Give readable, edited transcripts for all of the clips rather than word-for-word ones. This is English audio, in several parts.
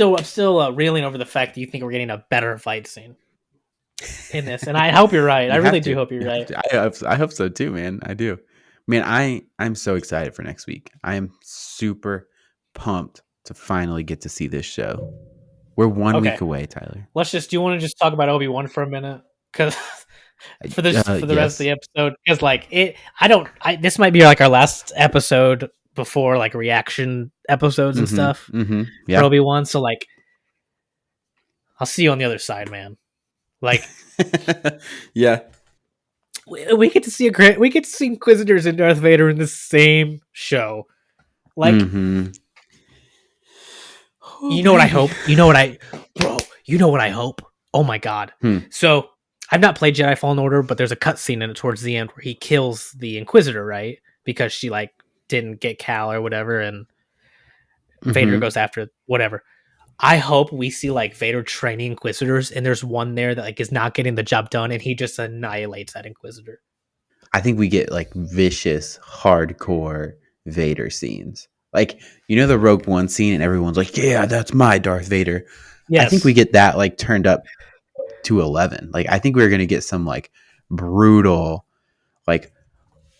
I'm still reeling over the fact that you think we're getting a better fight scene in this, and I hope you're right. I really do hope you're right. I hope so too, man. I do. Man, I'm so excited for next week. I am super pumped to finally get to see this show. We're 1 week away, Tyler. Do you want to just talk about Obi-Wan for a minute? Because for the rest of the episode, because this might be like our last episode before like reaction episodes and stuff for Obi-Wan. So like, I'll see you on the other side, man. Like, yeah, we get to see Inquisitors and Darth Vader in the same show. Like, you know what I hope? You know what I hope? Oh my god! So I've not played Jedi Fallen Order, but there's a cutscene in it towards the end where he kills the Inquisitor, right? Because she like didn't get Cal or whatever, and Vader goes after whatever. I hope we see like Vader training Inquisitors, and there's one there that like is not getting the job done, and he just annihilates that Inquisitor. I think we get like vicious, hardcore Vader scenes. Like, you know, the Rogue One scene, and everyone's like, "Yeah, that's my Darth Vader." Yes. I think we get that like turned up to 11. Like, I think we're gonna get some like brutal, like,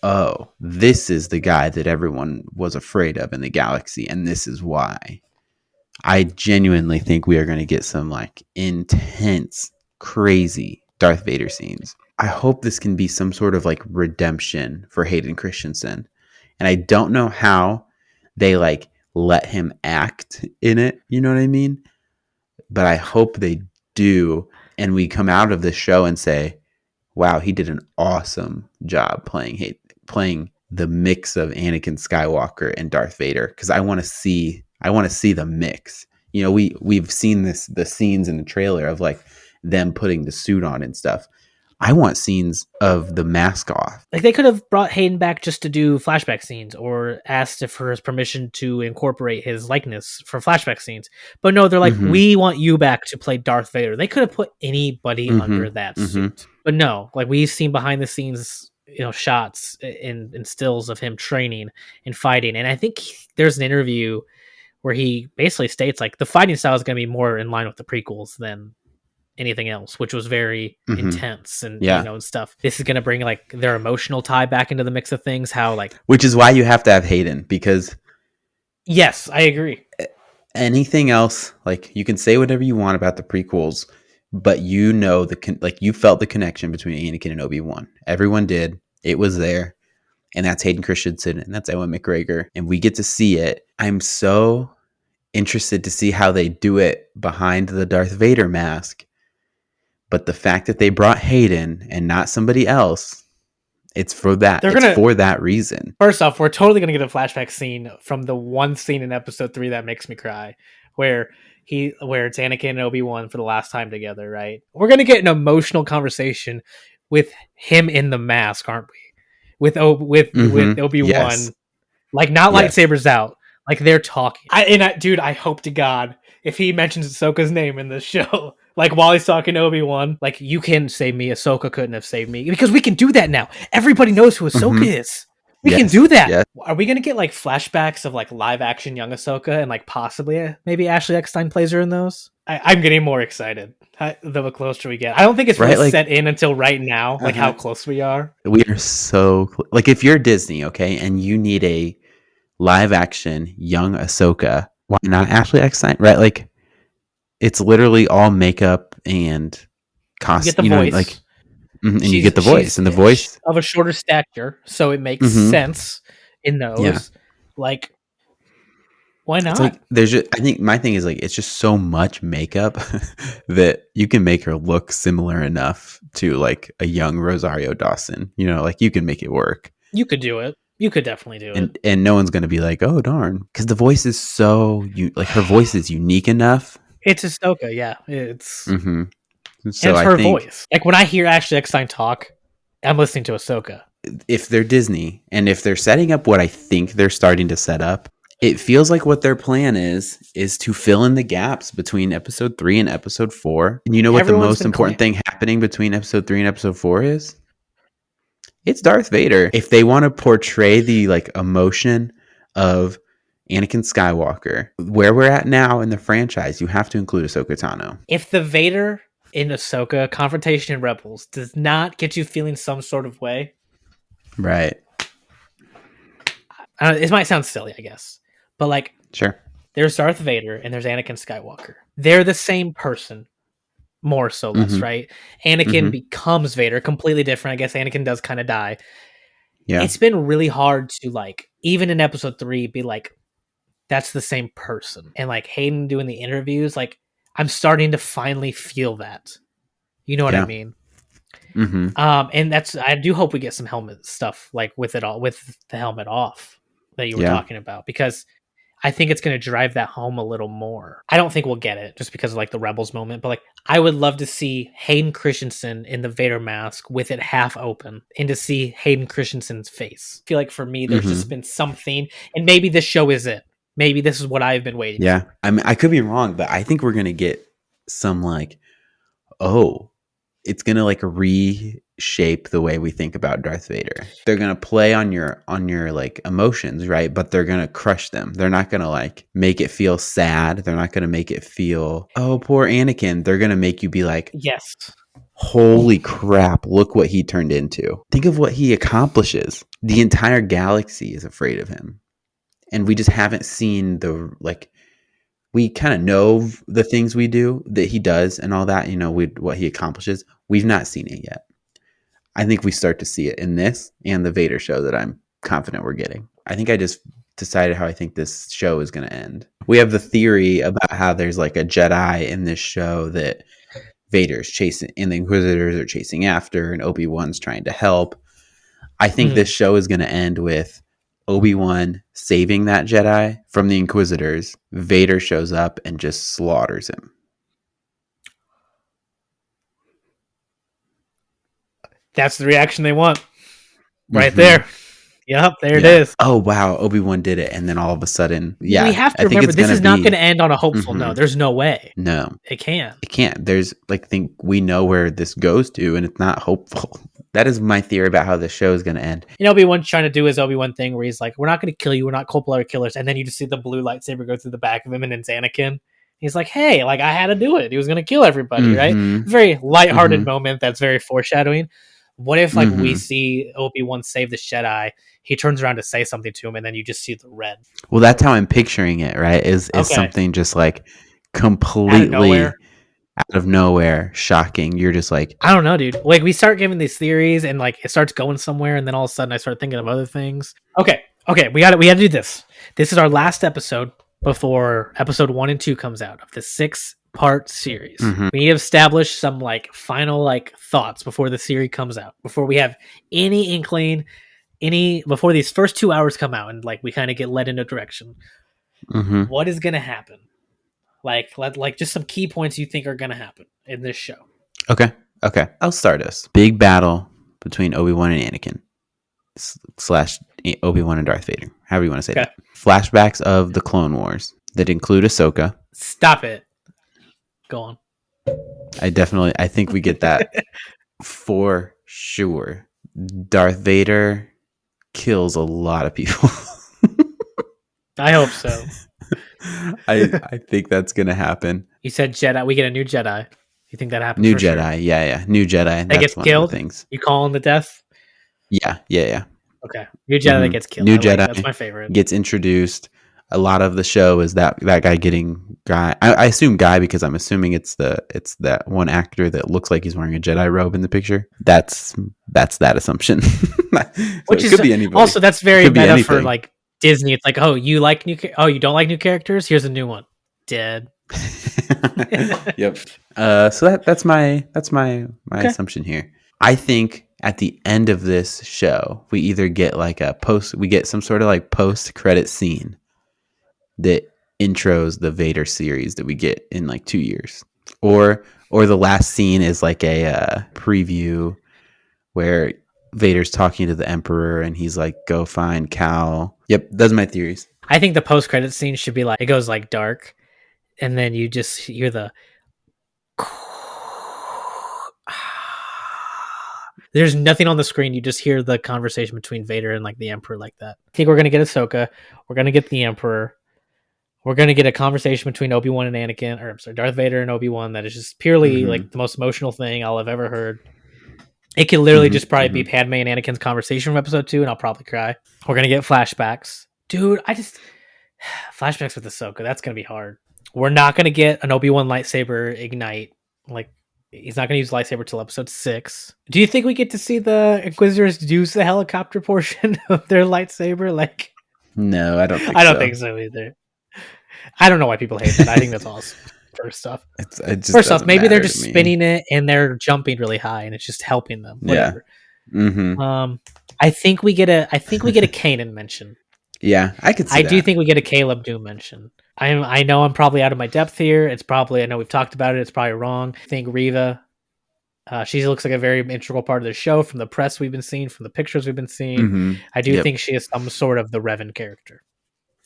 oh, this is the guy that everyone was afraid of in the galaxy, and this is why. I genuinely think we are going to get some like intense, crazy Darth Vader scenes. I hope this can be some sort of like redemption for Hayden Christensen. And I don't know how they like let him act in it. You know what I mean? But I hope they do. And we come out of the show and say, wow, he did an awesome job playing the mix of Anakin Skywalker and Darth Vader. Because I want to see the mix. You know, we've seen the scenes in the trailer of like them putting the suit on and stuff. I want scenes of the mask off. Like, they could have brought Hayden back just to do flashback scenes, or asked for his permission to incorporate his likeness for flashback scenes. But no, they're like, we want you back to play Darth Vader. They could have put anybody under that suit. But no, like, we've seen behind the scenes, you know, shots and stills of him training and fighting. And I think there's an interview where he basically states like the fighting style is going to be more in line with the prequels than anything else, which was very intense and you know, and stuff. This is going to bring like their emotional tie back into the mix of things. How like, which is why you have to have Hayden, because yes, I agree. Anything else, like, you can say whatever you want about the prequels, but you know you felt the connection between Anakin and Obi-Wan. Everyone did. It was there. And that's Hayden Christensen, and that's Ewan McGregor, and we get to see it. I'm so interested to see how they do it behind the Darth Vader mask. But the fact that they brought Hayden and not somebody else, it's for that. For that reason. First off, we're totally going to get a flashback scene from the one scene in episode 3 that makes me cry, where it's Anakin and Obi-Wan for the last time together, right? We're going to get an emotional conversation with him in the mask, aren't we? With Obi-Wan, yes. Like, not lightsabers out, like they're talking. Dude, I hope to God if he mentions Ahsoka's name in this show, like while he's talking to Obi-Wan, like, you can save me. Ahsoka couldn't have saved me, because we can do that now. Everybody knows who Ahsoka is. We can do that. Yes. Are we gonna get like flashbacks of like live action young Ahsoka, and like possibly maybe Ashley Eckstein plays her in those? I'm getting more excited the closer we get. I don't think it's really set in until right now, like how close we are. We are so like, if you're Disney, okay, and you need a live action young Ahsoka, why not Ashley Eckstein? Right, like, it's literally all makeup and costume. You know, like, and you get the voice, and the voice of a shorter stature, so it makes sense in those. Yeah. Like, why not? Like, I think my thing is like, it's just so much makeup that you can make her look similar enough to like a young Rosario Dawson. You know, like, you can make it work. You could do it. You could definitely do it. And no one's going to be like, oh, darn. Because the voice is her voice is unique enough. It's Ahsoka, yeah. It's so it's her voice. Like, when I hear Ashley Eckstein talk, I'm listening to Ahsoka. If they're Disney, and if they're setting up what I think they're starting to set up, it feels like what their plan is to fill in the gaps between episode 3 and episode 4. And you know what the most important thing happening between episode 3 and episode 4 is? It's Darth Vader. If they want to portray the like emotion of Anakin Skywalker. Where we're at now in the franchise, you have to include Ahsoka Tano. If the Vader in Ahsoka confrontation in Rebels does not get you feeling some sort of way, right? It might sound silly, I guess, but like, sure, there's Darth Vader and there's Anakin Skywalker. They're the same person, more so less, right? Anakin becomes Vader, completely different. I guess Anakin does kind of die. Yeah, it's been really hard to like, even in Episode 3, be like, that's the same person. And like Hayden doing the interviews, like I'm starting to finally feel that. You know what I mean? And that's, I do hope we get some helmet stuff like with it all, with the helmet off that you were talking about, because I think it's going to drive that home a little more. I don't think we'll get it just because of like the Rebels moment, but like I would love to see Hayden Christensen in the Vader mask with it half open and to see Hayden Christensen's face. I feel like for me, there's just been something, and maybe this show is it. Maybe this is what I've been waiting for. I mean, I could be wrong, but I think we're going to get some like, it's going to like reshape the way we think about Darth Vader. They're going to play on your like emotions, right? But they're going to crush them. They're not going to like make it feel sad. They're not going to make it feel, oh, poor Anakin. They're going to make you be like, yes, holy crap, look what he turned into. Think of what he accomplishes. The entire galaxy is afraid of him. And we just haven't seen the, like, we kind of know the things we do that he does and all that, you know, what he accomplishes. We've not seen it yet. I think we start to see it in this and the Vader show that I'm confident we're getting. I think I just decided how I think this show is going to end. We have the theory about how there's like a Jedi in this show that Vader's chasing and the Inquisitors are chasing after, and Obi-Wan's trying to help. I think this show is going to end with Obi-Wan saving that Jedi from the Inquisitors. Vader shows up and just slaughters him. That's the reaction they want. Right there. Yep, there it is. Oh, wow. Obi-Wan did it. And then all of a sudden, we have to remember, this is not going to end on a hopeful note. There's no way. No. It can't. It can't. There's like, we know where this goes to, and it's not hopeful. That is my theory about how the show is going to end. You know, Obi-Wan's trying to do his Obi-Wan thing where he's like, we're not going to kill you. We're not cold-blooded killers. And then you just see the blue lightsaber go through the back of him, and it's Anakin. He's like, hey, like I had to do it. He was going to kill everybody, right? Very lighthearted moment that's very foreshadowing. What if like we see Obi-Wan save the Jedi, he turns around to say something to him, and then you just see the red? Well, that's how I'm picturing it, right? Is something just like completely out of nowhere, shocking. You're just like, I don't know, dude. Like we start giving these theories, and like it starts going somewhere, and then all of a sudden I start thinking of other things. Okay, we got to do this. This is our last episode before episode 1 and 2 comes out of the 6-part series. We need to establish some like final like thoughts before the series comes out, before we have any inkling, before these first 2 hours come out, and like we kind of get led in a direction. What is going to happen? Like just some key points you think are going to happen in this show. Okay. I'll start us. Big battle between Obi-Wan and Anakin / Obi-Wan and Darth Vader. However you want to say that. Flashbacks of the Clone Wars that include Ahsoka. Stop it. Go on. I think we get that for sure. Darth Vader kills a lot of people. I hope so. I think that's gonna happen. You said Jedi. We get a new Jedi. You think that happens? New Jedi, sure? Yeah. New Jedi. That gets killed. Of the things. You call him the death? Yeah. Okay. New Jedi that gets killed. New Jedi. That's my favorite. Gets introduced. A lot of the show is that guy getting guy. I assume guy because I'm assuming it's that one actor that looks like he's wearing a Jedi robe in the picture. That's that assumption. Which is, could be anybody. Also, that's very meta for like Disney. It's like, oh, you don't like new characters? Here's a new one. Dead. Yep. So that's my assumption here. I think at the end of this show, we either get like we get some sort of like post-credit scene that intros the Vader series that we get in like 2 years, or the last scene is like a preview where Vader's talking to the Emperor and he's like, go find Cal. Yep, those are my theories. I think the post-credit scene should be like, it goes like dark, and then you just hear the there's nothing on the screen. You just hear the conversation between Vader and like the Emperor like that. I think we're going to get Ahsoka. We're going to get the Emperor. We're gonna get a conversation between Obi-Wan and Anakin, or I'm sorry, Darth Vader and Obi-Wan that is just purely like the most emotional thing I'll have ever heard. It could literally just probably be Padme and Anakin's conversation from episode 2, and I'll probably cry. We're gonna get flashbacks. Dude, flashbacks with Ahsoka, that's gonna be hard. We're not gonna get an Obi-Wan lightsaber ignite. Like, he's not gonna use lightsaber till episode 6. Do you think we get to see the Inquisitors use the helicopter portion of their lightsaber? Like, no, I don't think I don't think so either. I don't know why people hate that. I think that's awesome. First off, maybe they're just spinning it and they're jumping really high and it's just helping them. Whatever. Yeah. I think we get a Kanan mention. Yeah, I could see that. do think we get a Caleb Doom mention. I know I'm probably out of my depth here. I know we've talked about it. It's probably wrong. I think Reva, she looks like a very integral part of the show from the press we've been seeing, from the pictures we've been seeing. I do think she is some sort of the Revan character.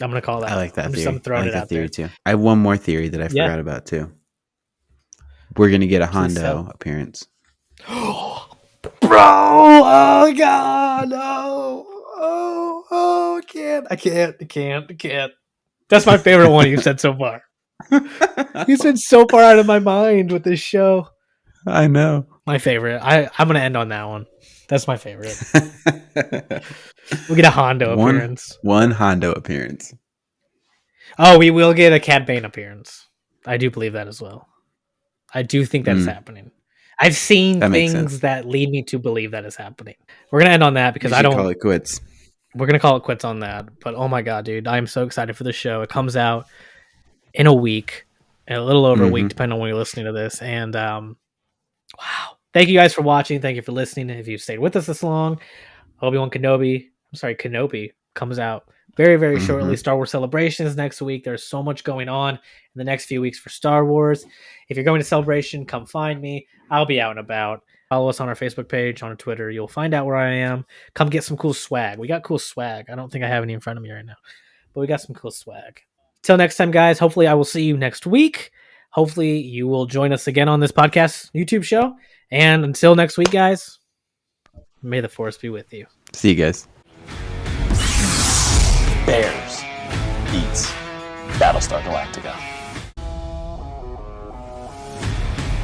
I'm going to call that. I like that theory. I'm throwing it out theory there. Too. I have one more theory that I forgot about too. We're going to get a Hondo appearance. Bro! Oh, God! No! Oh, I can't. That's my favorite one you've said so far. He's been so far out of my mind with this show. I know. My favorite. I'm going to end on that one. That's my favorite. We'll get a Hondo appearance. One Hondo appearance. Oh, we will get a Cad Bane appearance. I do believe that as well. I do think that is happening. I've seen things that lead me to believe that is happening. We're going to end on that because I don't call it quits. We're going to call it quits on that. But oh my God, dude, I am so excited for the show. It comes out in a week, a little over a week, depending on when you're listening to this. And wow. Thank you guys for watching. Thank you for listening. If you stayed with us this long, Obi-Wan Kenobi comes out very, very shortly. Star Wars Celebrations next week. There's so much going on in the next few weeks for Star Wars. If you're going to Celebration, come find me. I'll be out and about. Follow us on our Facebook page, on our Twitter. You'll find out where I am. Come get some cool swag. We got cool swag. I don't think I have any in front of me right now, but we got some cool swag. Till next time, guys. Hopefully I will see you next week. Hopefully you will join us again on this podcast YouTube show. And until next week, guys, may the Force be with you. See you guys. Bears beats Battlestar Galactica.